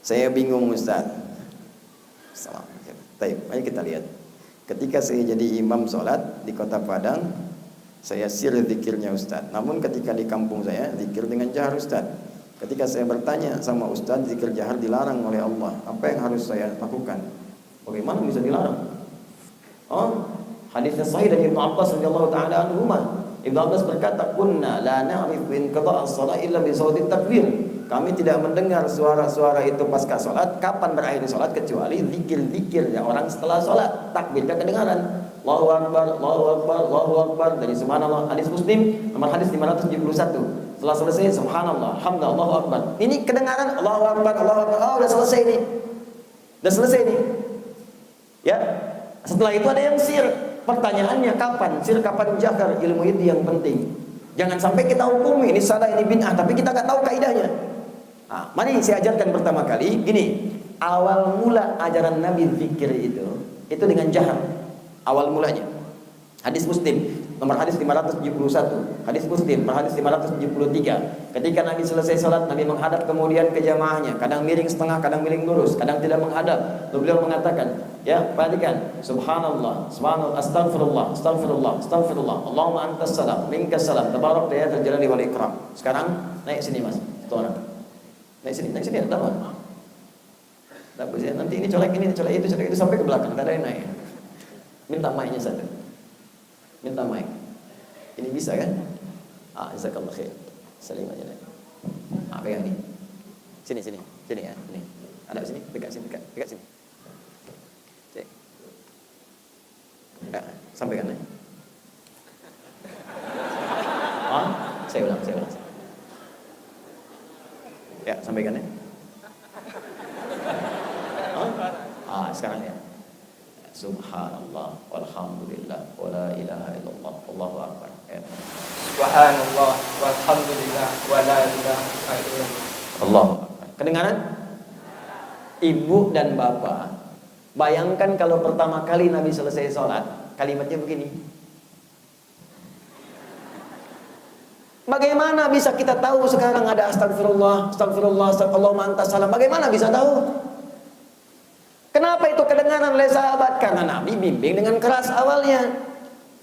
Saya bingung Ustaz. Baik, mari kita lihat. Ketika saya jadi imam sholat di kota Padang, saya sir zikirnya Ustaz. Namun ketika di kampung saya, zikir dengan jahar Ustaz. Ketika saya bertanya sama Ustaz, zikir jahar dilarang oleh Allah. Apa yang harus saya lakukan? Bagaimana bisa dilarang? Oh, hadisnya sahih dari Ibnu Abbas radhiyallahu taala anhuma. Ibnu Abbas berkata, "Kunna la na'rifu in qada'a as-shalah illa bi sautit takbir." Kami tidak mendengar suara-suara itu pasca salat, kapan berakhir salat, kecuali zikir-zikir yang orang setelah salat, takbirnya kedengaran. Allahu akbar, Allahu akbar, Allahu akbar, dari subhanallah. Hadis Muslim nomor hadis 571. Setelah selesai subhanallah, hamdalillah, Allahu akbar. Ini kedengaran Allahu akbar, Allahu akbar. Oh, udah selesai nih. Udah selesai nih. Ya. Setelah itu ada yang sir. Pertanyaannya kapan? Sir kapan jahar? Ilmu itu yang penting. Jangan sampai kita hukumi ini salah, ini bid'ah, tapi kita nggak tahu kaidahnya. Nah, mari saya ajarkan pertama kali gini. Awal mula ajaran Nabi zikir itu dengan jahar. Awal mulanya. Hadis Muslim nomor hadis 571. Hadis Muslim nomor hadis 573. Ketika Nabi selesai salat, Nabi menghadap kemudian ke jamaahnya. Kadang miring setengah, kadang miring lurus, kadang tidak menghadap. Lalu beliau mengatakan, ya, perhatikan, subhanallah, subhanallah, astagfirullah, astagfirullah, astagfirullah, Allahumma antas salam, minkas salam, tabarak ya dzal jalali wal ikram. Sekarang naik sini Mas, satu orang. Naik sini, ada apa? Tapi nanti ini colek itu sampai ke belakang, tak ada yang naik. Minta mic-nya satu. Minta mic. Ini bisa kan? Jazakallah khair. Salim aja deh. Pegang nih. Sini ya, sini. Ada sini, pegang sini. Cek. Ya, sampaikan ya. Saya ulang. Ya, sampaikan ya. Sekarang ya. Subhanallah, walhamdulillah, wala ilaha illallah, Allahu akbar. Ya. Subhanallah, walhamdulillah, wala ilaha illallah, Allahu akbar. Kedengaran? Ibu dan bapak, bayangkan kalau pertama kali Nabi selesai sholat, kalimatnya begini. Bagaimana bisa kita tahu sekarang ada astagfirullah, Allahumma antas salam? Bagaimana bisa tahu? Kenapa itu kedengaran oleh sahabat? Karena Nabi bimbing dengan keras awalnya.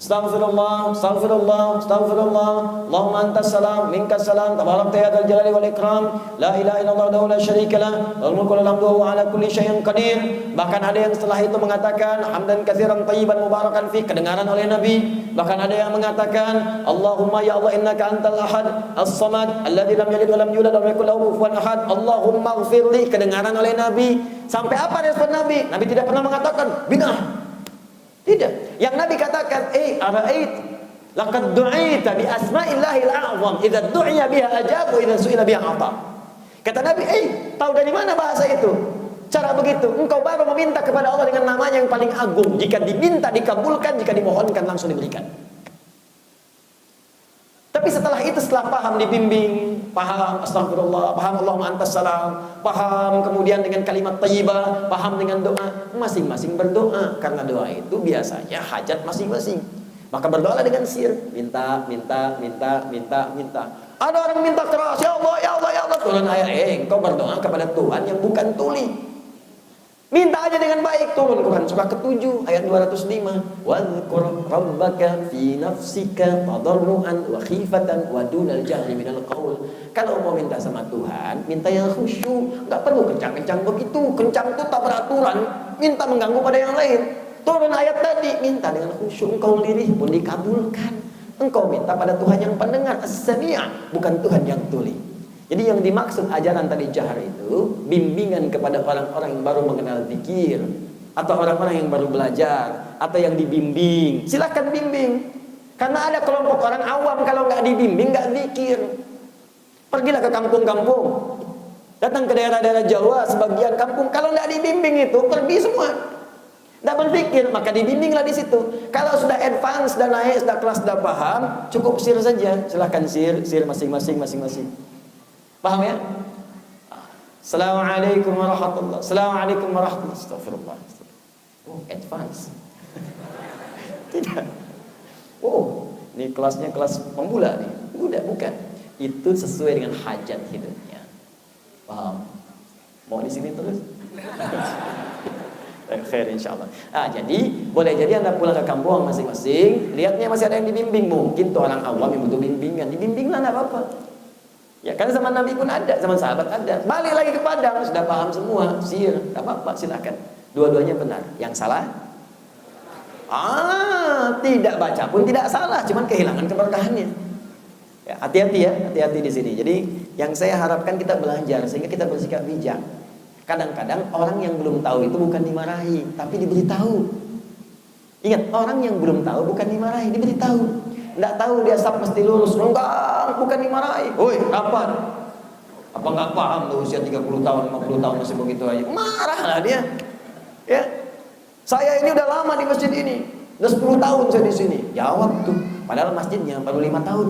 Astagfirullah, Allahumma antas salam, minkas salam, tabarakta ya dzal jalali wal ikram, la ilaha illallah wahdahu la syarika lah, lahul mulku wa lahul hamdu wa huwa ala kulli syai'in qadir. Bahkan ada yang setelah itu mengatakan hamdan katsiran thayyiban mubarakan fi, kedengaran oleh Nabi. Bahkan ada yang mengatakan Allahumma ya Allah innaka antal ahad as-samad alladzi lam yalid wa lam yulad wa lam yakul lahu kufuwan ahad, Allahumma ighfirli, kedengaran oleh Nabi. Sampai apa respon Nabi? Nabi tidak pernah mengatakan bid'ah. Tidak. Yang Nabi katakan, ara'ait laqad du'ita bi asma'illahil a'zam, idza du'iya biha ajab wa idza su'ila biha ata. Kata Nabi, tahu dari mana bahasa itu? Cara begitu, engkau baru meminta kepada Allah dengan namanya yang paling agung. Jika diminta dikabulkan, jika dimohonkan langsung diberikan. Tapi setelah itu, setelah paham dibimbing, paham astagfirullah, paham Allahumma antas salam, paham kemudian dengan kalimat thayyibah, paham dengan doa, masing-masing berdoa. Karena doa itu biasanya hajat masing-masing. Maka berdoalah dengan sir, minta. Ada orang minta keras, ya Allah, turun ayat, engkau berdoa kepada Tuhan yang bukan tuli. Minta aja dengan baik. Turun Quran surah ke-7 ayat 205. Wadhkur rabbaka fi nafsika tadarruan wa khifatan wa dunal jahri minal qaul. Kalau mau minta sama Tuhan, minta yang khusyuk, enggak perlu kencang-kencang begitu. Kencang itu tak beraturan, minta mengganggu pada yang lain. Turun ayat tadi, minta dengan khusyuk, engkau lirih pun dikabulkan. Engkau minta pada Tuhan yang pendengar, as-sami', bukan Tuhan yang tuli. Jadi yang dimaksud ajaran tadi jahar itu bimbingan kepada orang-orang yang baru mengenal zikir, atau orang-orang yang baru belajar, atau yang dibimbing. Silakan bimbing. Karena ada kelompok orang awam kalau nggak dibimbing nggak zikir. Pergilah ke kampung-kampung, datang ke daerah-daerah Jawa, sebagian kampung kalau nggak dibimbing itu pergi semua. Nggak berzikir, maka dibimbinglah di situ. Kalau sudah advance, sudah naik, sudah kelas, sudah paham, cukup sir saja. Silakan sir masing-masing. Paham ya? Assalamualaikum warahmatullahi wabarakatuh. Assalamualaikum warahmatullahi wabarakatuh. Astagfirullah. Advance. Tidak. Ini kelasnya kelas pemula nih. Bukan. Itu sesuai dengan hajat hidupnya. Paham? Mau di sini terus? Khair insyaallah. Jadi boleh jadi Anda pulang ke kampung masing-masing, lihatnya masih ada yang dibimbing. Mungkin tuh orang awam yang butuh bimbingan, dibimbinglah, enggak apa-apa. Ya, karena zaman Nabi pun ada, zaman sahabat ada. Balik lagi ke Padang, sudah paham semua, sihir, enggak apa-apa, silakan. Dua-duanya benar. Yang salah? Tidak baca pun tidak salah, cuman kehilangan keberkahannya. Ya, hati-hati ya, hati-hati di sini. Jadi yang saya harapkan kita belajar sehingga kita bersikap bijak. Kadang-kadang orang yang belum tahu itu bukan dimarahi, tapi diberitahu. Ingat, orang yang belum tahu bukan dimarahi, diberitahu. Enggak tahu dia sab mesti lurus, enggak, bukan dimarahi. Woi, kapan? Apa enggak paham tuh usia 30 tahun, 50 tahun masih begitu aja? Marahlah dia. Ya. Saya ini udah lama di masjid ini. Udah 10 tahun saya di sini. Jawab tuh. Padahal masjidnya baru 5 tahun.